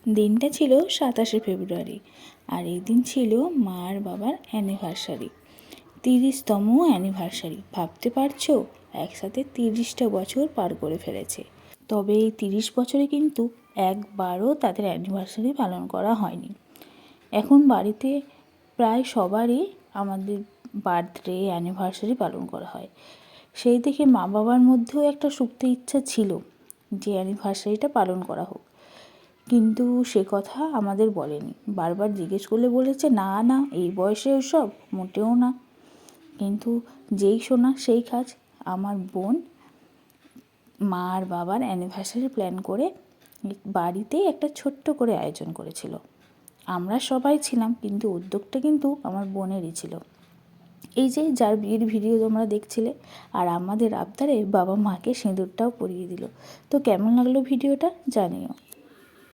দিনটা ছিল 27শে ফেব্রুয়ারি, আর এই দিন ছিল মা আর বাবার অ্যানিভার্সারি, 30তম অ্যানিভার্সারি। ভাবতে পারছো, একসাথে 30টা বছর পার করে ফেলেছে। তবে এই 30 বছরে কিন্তু একবারও তাদের অ্যানিভার্সারি পালন করা হয়নি। এখন বাড়িতে প্রায় সবারই আমাদের বার্থডে অ্যানিভার্সারি পালন করা হয়। সেই দেখে মা বাবার মধ্যেও একটা সুপ্ত ইচ্ছা ছিল যে অ্যানিভার্সারিটা পালন করা হোক, কিন্তু সে কথা আমাদের বলেনি। বারবার জিজ্ঞেস করলে বলেছে না না, এই বয়সে ওসব মোটেও না। কিন্তু যেই শোনা সেই কাজ। আমার বোন মা আর বাবার অ্যানিভার্সারি প্ল্যান করে বাড়িতেই একটা ছোট্ট করে আয়োজন করেছিল। আমরা সবাই ছিলাম, কিন্তু উদ্যোগটা কিন্তু আমার বোনেরই ছিল। এই যে যার বিয়ের ভিডিও তোমরা দেখছিলে, আর আমাদের আবদারে বাবা মাকে সিঁদুরটাও পরিয়ে দিল। তো কেমন লাগলো ভিডিওটা জানিও।